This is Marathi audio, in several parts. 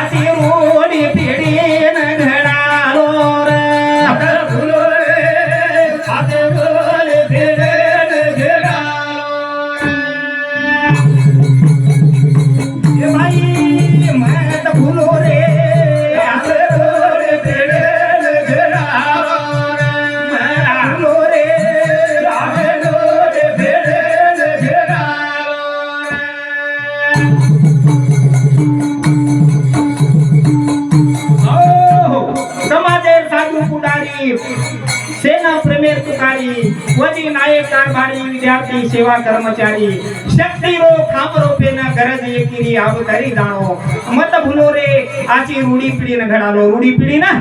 आशी रूढी पिढीन घडालो रे फुलो रे आते रोड फिरेन घडालो ए बाई मत भुलो रे आते रोड फिरेन घडालो भुलो रे आते रोड फिरेन घडालो समाजे साधू पुढारी सेना प्रेमेर तुकारी वजी नायक कारभारी विद्यार्थी सेवा कर्मचारी शक्ती रो खामरो पेन गरज एकिरी आवतारी जाणो मत भुलो रे आची रूढी पिढी न घडालो रूढी पिढी ना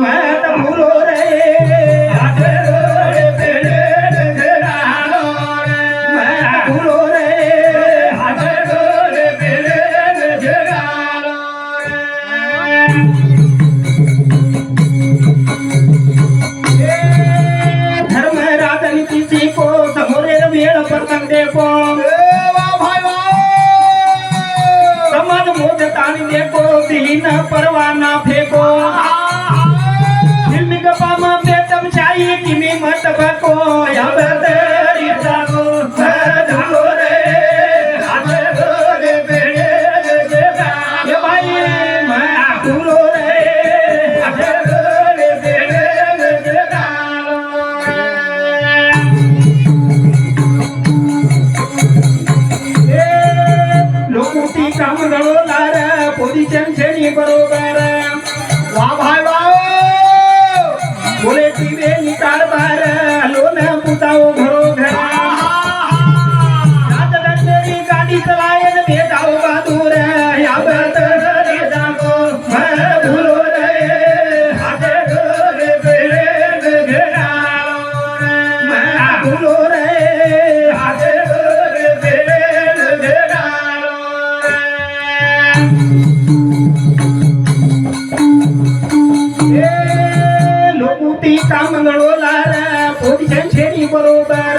मत भुलो रे आते रोड फिरेन घडालो मत भुलो रे आते रोड फिरेन घडालो धर्म राजनीतीची को समोरे वेळ प्रसंग देखो समाज मोद ताणी देखो दीन परवाना फेको फिल्मी गप्पा में बेतम शाही की मी मत बको या बदरी जागो भुलो रे आते रोड फिरेन घडालो ये भाई मैं भुलो रे आते रोड फिरेन घडालो लोकुटी काम गळो लार पोझिशन श्रेणी बरोबर वाह भाई वाह बोले टीवे निकाल बार लोन पुताओ घरो घरा राजदंडेरी गाडी चलायन भेजाओ बहादूर या बदरी जागो भुलो रे आते रोड फिरेन घडालो भुलो रे आते रोड फिरेन घडालो लोकुटी काम गळो लार पोझिशन श्रेणी बरोबर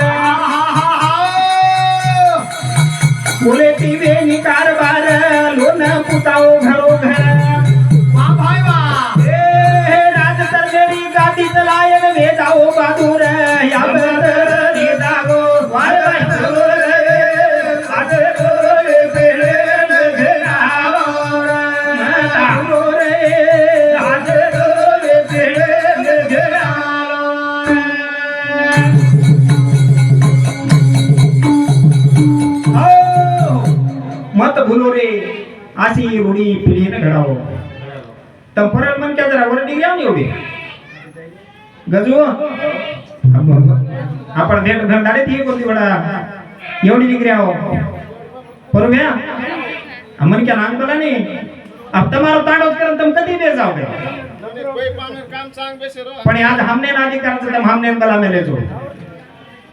बोले टीवे निकाल बार लोन पुताओ घरो घरा वाह भाई वाह राज तरलेरी गादी चलायन भेजाओ बहादूर या बदरी जागो वार बाई भुलो रे आते रोड फिरेन घडालो भुलो रे आते रोड फिरेन घडालो मत भुलो रे आशी रूढी पिढीने घडावो तम फरक मन क्या जरा वर डिग्री आव एवढी गजू आपण भेट धंदाडे ती कोणती बडा एवढी डिग्री आव परव्या अमन क्या नाम बोला नहीं अब तुम्हारा ताडोस करन तुम कदी दे जाओगे पण आज हमने नादी करायचं तम हमने बला में ले जो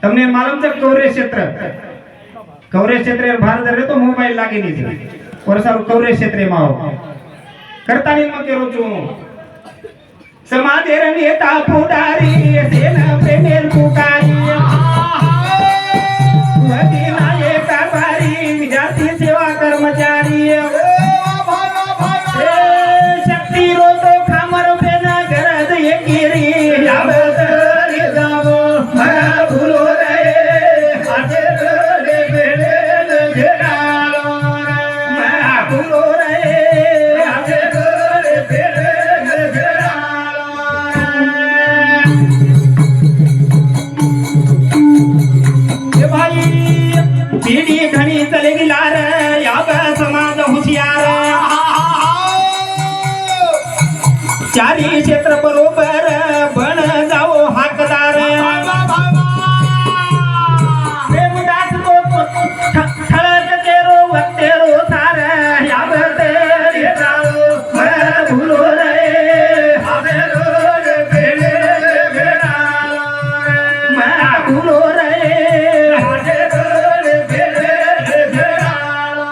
તમને मालूम છે કૌરે ક્ષેત્ર ભારત રે તો મોબાઈલ લાગી ની છે ઓરસારું કૌરે ક્ષેત્રે માં આવો કરતા ની માં કેરો છું સમાજેર નેતા પુડારી સેના પ્રેમેર પુકારી વતી નાયક कारभारी विद्यार्थी सेवा कर्मचारी शक्ती रो तो खामर बेना गरज एकिरी या बदरी जागो भुलो रे आते रोड फिरेन घडालो भुलो रे आते रोड फिरेन घडालो ए भाई पीढ़ी घणी चले गिलार या समाज हुशियार चारी क्षेत्र बरोबर बन जाओ हाकदार प्रेमदास तो ठळक तेरो वत्तेरो सार या बदरी जाओ भुलो रे आते रोड फिरेन घडालो भुलो रे आते रोड फिरेन घडालो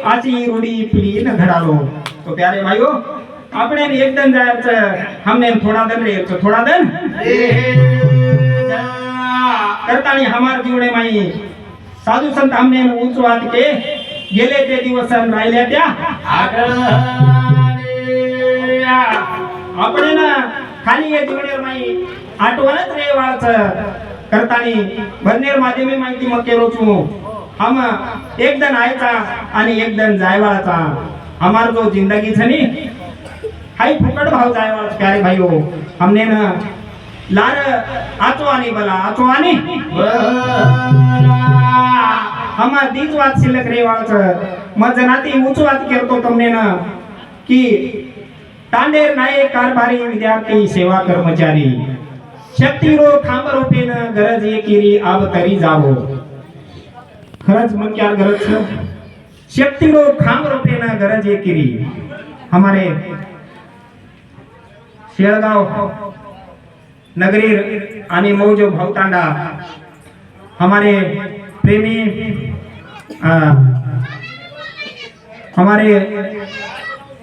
आची रूढ़ी पीली न घड़ालो। तो प्यारे भाइयों अपने ने एक दिन जाए हमने थोड़ा दिन रे तो थोड़ा दिन करता नहीं हमार जीवने माई साधु संत हमने ऊंच वात के गेले ते दिवस राहिल्या त्या આપણે ના ખાલી એ જીવનેર માઈ આટવાનત રેવાળચ કરતાની બંનેર માધ્યમે માહિતી માં કેરો છું हम एक दिन आयचा आणि एक दिन जायवाळाचा हमार जो जिंदगी छनी हाई फुकट भाव जायवाळा प्यारे भाईओ हमने ना लार आचवानी बला आचवानी हमार दीज वात शिल्लक रेवाळच मग जनाती उच्च वात करतो तमने ना की तांडेर नायक कारभारी विद्यार्थी सेवा कर्मचारी शक्तीरो खांब रूपेन गरज एकिरी आब तरी जावो खरंच मन क्या गरज छ शक्तीरो खांब रूपेन गरज एकिरी हमारे शेळगाव नगरी आणि मौजो भवतांडा हमारे प्रेमी हमारे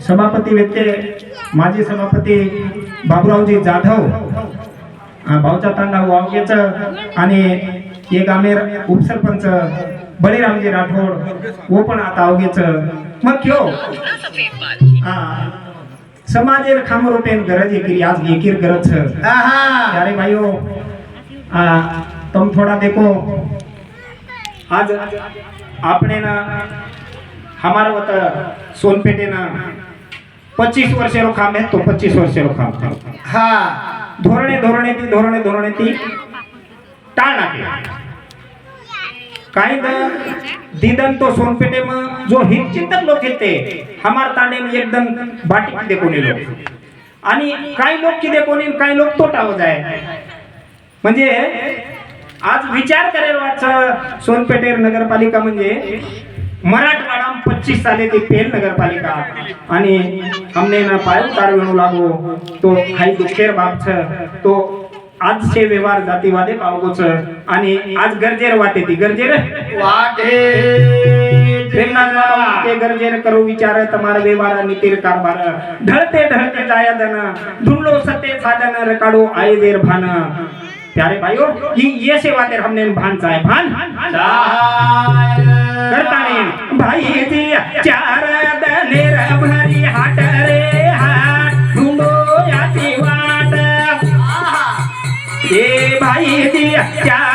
सभापति व्यक्ति माजी सभापति बाबूरावजी जाधव भाऊचा तांडा वावगेच आणि ये गामेर उपसरपंच बळीरामजी राठोड वो पण आता अवगेच मग क्यों समाजेर खाम रूपेन गरज एकिरी आज एकीर गरज छ प्यारे भाइयों तुम थोड़ा देखो आज आपने ना हमारा वत सोनपेटे ना 25 वर्षे रो काम है तो 25 वर्षे रो काम हाँ धोरणे ती टाळना के काही दीदन तो सोनपेटे में जो हित चिंतक लोक येते हमार तांडे में एकदम बाटी देखो ने लोक आणि काही लोक की देखो ने काही लोक तोटाव जाय म्हणजे आज विचार करेल वाच सोनपेटे नगरपालिका म्हणजे मराठवाडा 25 साले ती पेल नगरपालिका आणि हमने ना पाय उतार वेणू लागो तो काही दुखेर बाप छ तो आज से व्यवहार जातीवादे पावगोच आणि आज गरजेर वाटे ती गरजेर वाटे प्रेमनाथ बाबा के गरजेर करो विचार तुम्हारा व्यवहार नीतिर कारभार ढळते जाया दन दुल्लो सत्य साधन रकाडो आए देर भान प्यारे भाइयों ये से बातें हमने भान चाहे भान करता नहीं भाई जी चार दनेर भरी हाट रे हाट ढूंढो याची वाट ए भाई जी चार